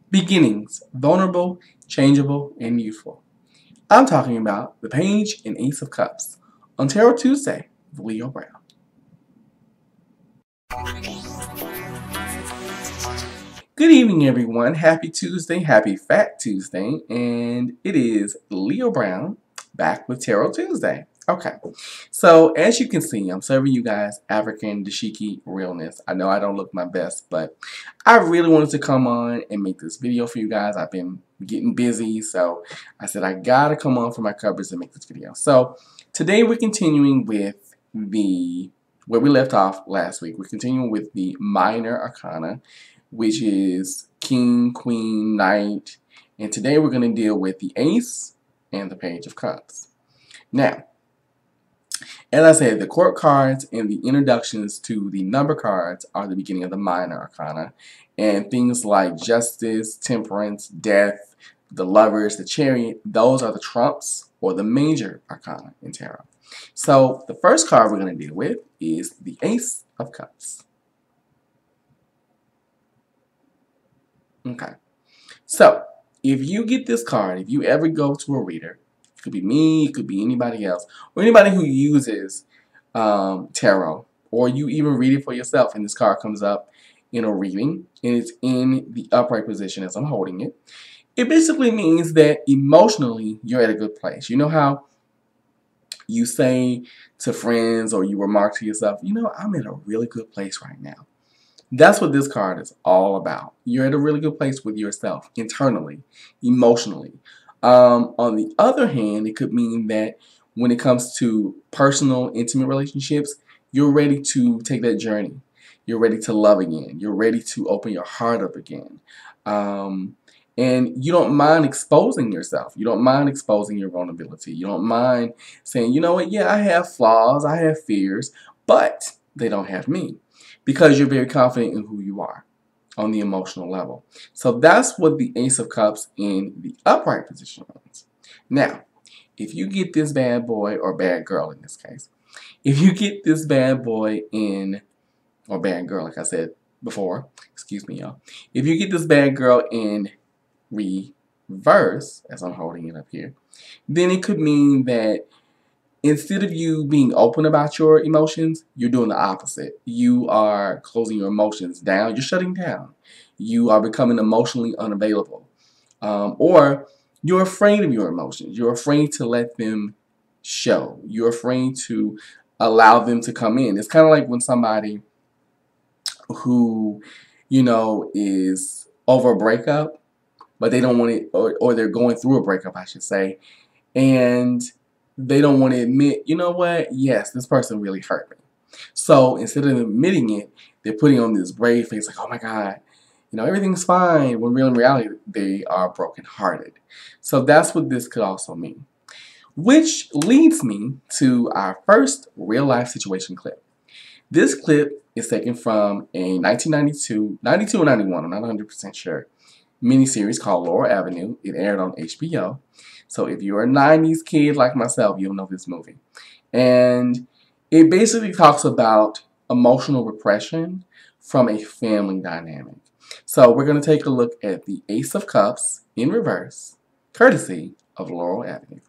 Beginnings, vulnerable, changeable, and youthful. I'm talking about the Page and Ace of Cups on Tarot Tuesday with Leo Brown. Good evening, everyone. Happy Tuesday, happy Fat Tuesday, and it is Leo Brown back with Tarot Tuesday. Okay, so as you can see, I'm serving you guys African dashiki realness. I know I don't look my best, but I really wanted to come on and make this video for you guys. I've been getting busy, so I said I gotta come on for my covers and make this video. So today we're continuing with where we left off last week. We're continuing with the minor arcana, which is King, Queen, Knight, and today we're going to deal with the Ace and the Page of Cups. Now, as I said, the court cards and the introductions to the number cards are the beginning of the minor arcana, and things like justice, temperance, death, the lovers, the chariot, those are the trumps or the major arcana in tarot. So the first card we're going to deal with is the Ace of Cups. Okay, so if you get this card, if you ever go to a reader, it could be me, it could be anybody else, or anybody who uses tarot, or you even read it for yourself, and this card comes up in a reading, and it's in the upright position as I'm holding it, it basically means that emotionally you're at a good place. You know how you say to friends or you remark to yourself, you know, I'm in a really good place right now. That's what this card is all about. You're at a really good place with yourself, internally, emotionally. On the other hand, it could mean that when it comes to personal, intimate relationships, you're ready to take that journey. You're ready to love again. You're ready to open your heart up again. And you don't mind exposing yourself. You don't mind exposing your vulnerability. You don't mind saying, you know what, yeah, I have flaws, I have fears, but they don't have me. Because you're very confident in who you are on the emotional level. So that's what the Ace of Cups in the upright position means. Now, if you get this bad boy, or bad girl in this case, if you get this bad boy in, or bad girl like I said before, excuse me y'all, if you get this bad girl in reverse, as I'm holding it up here, then it could mean that instead of you being open about your emotions, you're doing the opposite. You are closing your emotions down. You're shutting down. You are becoming emotionally unavailable. Or you're afraid of your emotions. You're afraid to let them show. You're afraid to allow them to come in. It's kind of like when somebody who, you know, is over a breakup, but they don't want it, or they're going through a breakup, I should say, and they don't want to admit, you know what, yes, this person really hurt me. So instead of admitting it, they're putting on this brave face like, oh my God, you know, everything's fine, when in reality, they are brokenhearted. So that's what this could also mean. Which leads me to our first real life situation clip. This clip is taken from a 1992 or 91, I'm not 100% sure, miniseries called Laurel Avenue. It aired on HBO. So if you're a 90s kid like myself, you'll know this movie. And it basically talks about emotional repression from a family dynamic. So we're going to take a look at the Ace of Cups in reverse, courtesy of Laurel Avenue.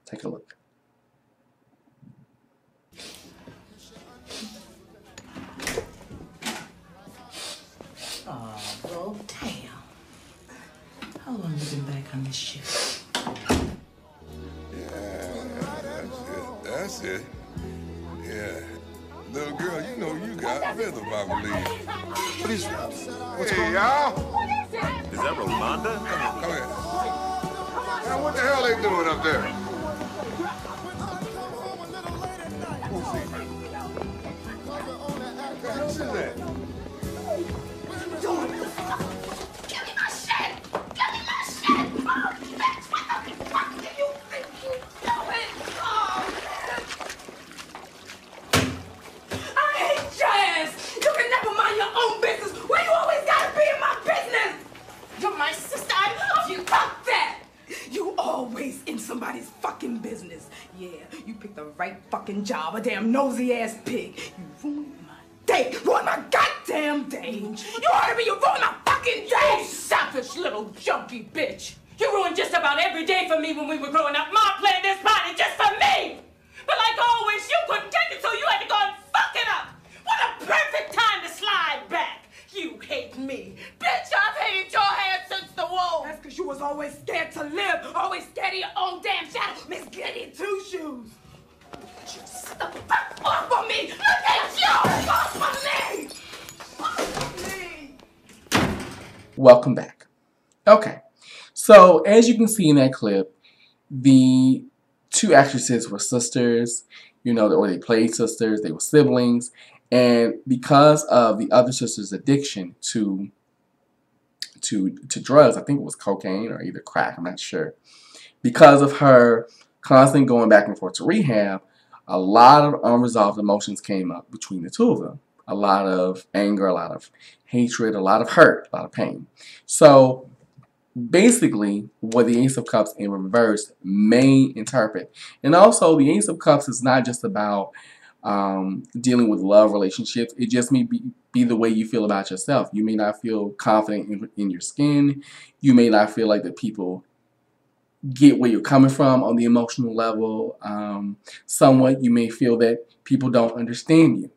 Take a look. Oh, well, damn. How long you been back on this shit? That's it. Yeah. Little girl, you know you got rhythm, I believe. What's going on? Y'all? Is that Rolanda? Come here. Now, what the hell they doing up there? Who's that? Give me my shit! Give me my shit! Oh, bitch, what the fuck do you think you doing? Oh, man. I hate your ass! You can never mind your own business! Why you always gotta be in my business? You're my sister, I love you! Fuck that! You always in somebody's fucking business. Yeah, you picked the right fucking job, a damn nosy ass pig. You ruined my day! Ruined my goddamn day! You heard me, you ruined my fucking day! You selfish little old junkie bitch. You ruined just about every day for me when we were growing up. Mom planned this party just for me. But like always, you couldn't take it, so you had to go and fuck it up. What a perfect time to slide back. You hate me. Bitch, I've hated your ass since the war. That's because you was always scared to live. Always scared of your own damn shadow. Miss Goody Two-Shoes. Just the fuck off of me. Look at you. Off of me. Off of me. Welcome back. Okay. So, as you can see in that clip, the two actresses were sisters, or they played sisters, they were siblings, and because of the other sister's addiction to drugs, I think it was cocaine or either crack, I'm not sure, because of her constantly going back and forth to rehab, a lot of unresolved emotions came up between the two of them. A lot of anger, a lot of hatred, a lot of hurt, a lot of pain. So, basically, what the Ace of Cups in reverse may interpret. And also, the Ace of Cups is not just about dealing with love relationships. It just may be the way you feel about yourself. You may not feel confident in your skin. You may not feel like that people get where you're coming from on the emotional level. Somewhat, you may feel that people don't understand you.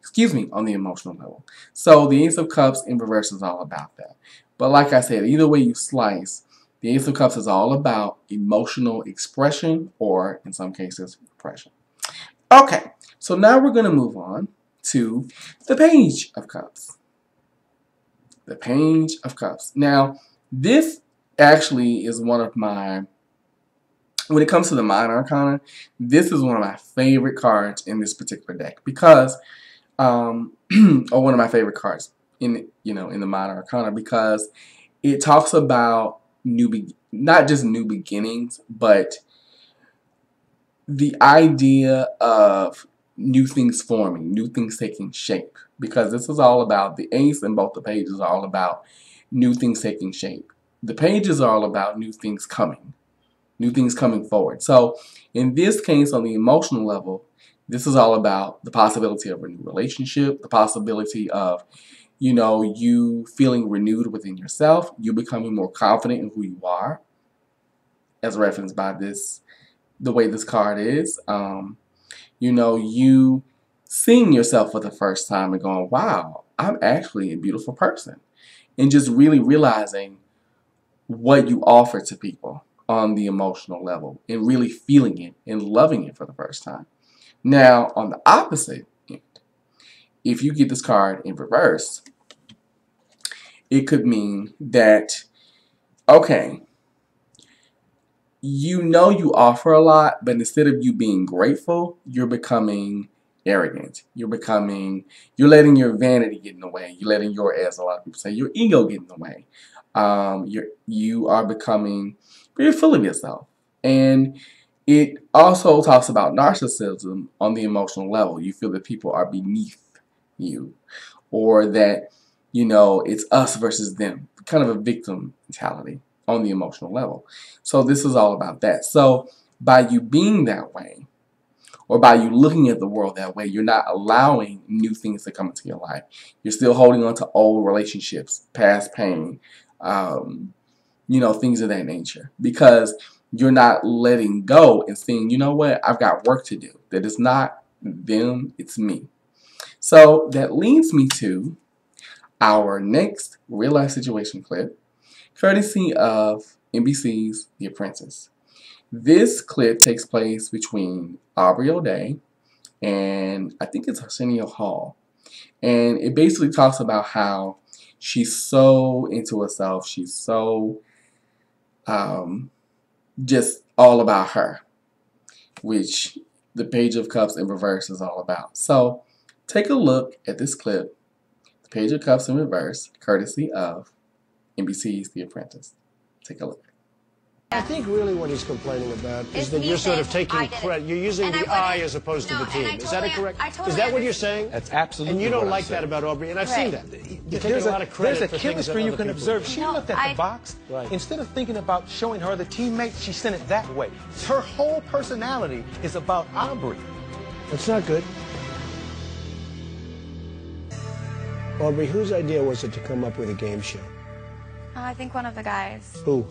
Excuse me, on the emotional level. So, the Ace of Cups in reverse is all about that. But like I said, either way you slice, the Ace of Cups is all about emotional expression or, in some cases, repression. Okay, so now we're going to move on to the Page of Cups. The Page of Cups. Now, this actually is one of my, when it comes to the Minor Arcana, this is one of my favorite cards in this particular deck because, or one of my favorite cards in the Minor Arcana because it talks about not just new beginnings, but the idea of new things forming, new things taking shape. Because this is all about, the Ace and both the Pages are all about new things taking shape. The Pages are all about new things coming forward. So in this case, on the emotional level, this is all about the possibility of a new relationship, the possibility of you feeling renewed within yourself, you becoming more confident in who you are, as referenced by the way this card is. You seeing yourself for the first time and going, wow, I'm actually a beautiful person. And just really realizing what you offer to people on the emotional level and really feeling it and loving it for the first time. Now, on the opposite end, if you get this card in reverse, it could mean that, okay, you offer a lot, but instead of you being grateful, you're becoming arrogant. You're letting your vanity get in the way. You're letting as a lot of people say, your ego get in the way. You are becoming very full of yourself. And it also talks about narcissism on the emotional level. You feel that people are beneath you, or that, it's us versus them. Kind of a victim mentality on the emotional level. So this is all about that. So by you being that way, or by you looking at the world that way, you're not allowing new things to come into your life. You're still holding on to old relationships, past pain, things of that nature. Because you're not letting go and saying, you know what, I've got work to do. That is not them, it's me. So that leads me to our next real-life situation clip, courtesy of NBC's The Apprentice. This clip takes place between Aubrey O'Day and I think it's Arsenio Hall. And it basically talks about how she's so into herself. She's so just all about her, which the Page of Cups in reverse is all about. So take a look at this clip, the Page of Cups in reverse, courtesy of NBC's The Apprentice. Take a look. I think really what he's complaining about is that you're sort of taking credit. You're using the I as opposed to the team. Is that correct? Is that what you're saying? That's absolutely. And you don't like that about Aubrey, and I've seen that. You're taking a lot of credit There's a for chemistry things you that can other observe. people She looked at the box. Right. Instead of thinking about showing her the teammate, she sent it that way. Her whole personality is about Aubrey. That's not good. Aubrey, whose idea was it to come up with a game show? I think one of the guys. Who?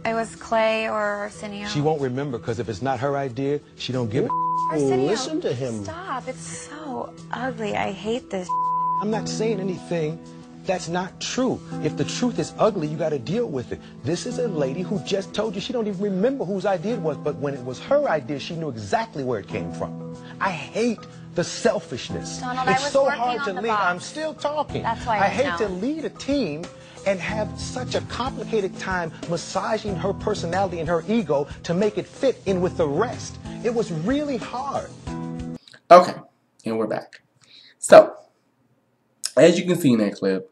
It was Clay or Arsenio. She won't remember because if it's not her idea, she don't give a Arsenio, listen to him. Stop. It's so ugly. I hate this. I'm not saying anything that's not true. If the truth is ugly, you got to deal with it. This is a lady who just told you she don't even remember whose idea it was, but when it was her idea, she knew exactly where it came from. I hate the selfishness. Donald, it's I was so working hard on to the lead. box. I'm still talking. That's why I I hate know. to lead a team and have such a complicated time massaging her personality and her ego to make it fit in with the rest. It was really hard. Okay, and we're back. So, as you can see in that clip,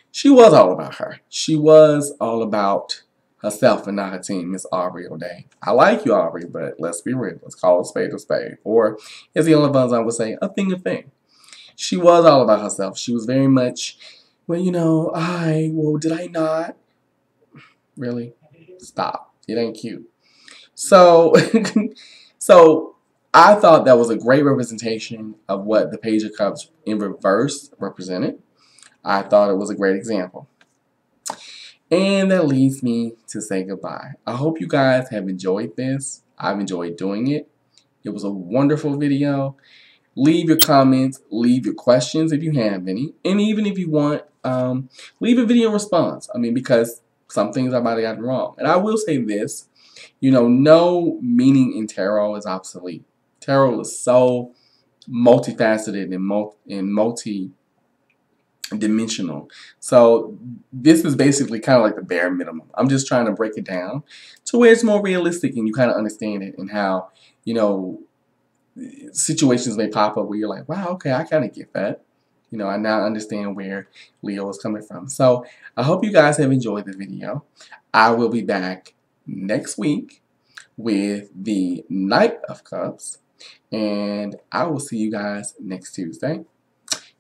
she was all about her. She was all about herself and not her team, Miss Aubrey O'Day. I like you, Aubrey, but let's be real. Let's call a spade a spade. Or, as the only ones I would say, a thing a thing. She was all about herself. She was very much, well, you know, did I not? Really? Stop. It ain't cute. So, so I thought that was a great representation of what the Page of Cups in reverse represented. I thought it was a great example. And that leads me to say goodbye. I hope you guys have enjoyed this. I've enjoyed doing it. It was a wonderful video. Leave your comments, leave your questions if you have any. And even if you want, leave a video response. I mean, because some things I might have gotten wrong. And I will say this, you know, no meaning in tarot is obsolete. Tarot is so multifaceted and multi-dimensional. So this is basically kind of like the bare minimum. I'm just trying to break it down to where it's more realistic and you kind of understand it and how, you know, situations may pop up where you're like, wow, okay, I kind of get that. You know, I now understand where Leo is coming from. So I hope you guys have enjoyed the video. I will be back next week with the Knight of Cups. And I will see you guys next Tuesday.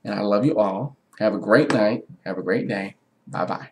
And I love you all. Have a great night. Have a great day. Bye-bye.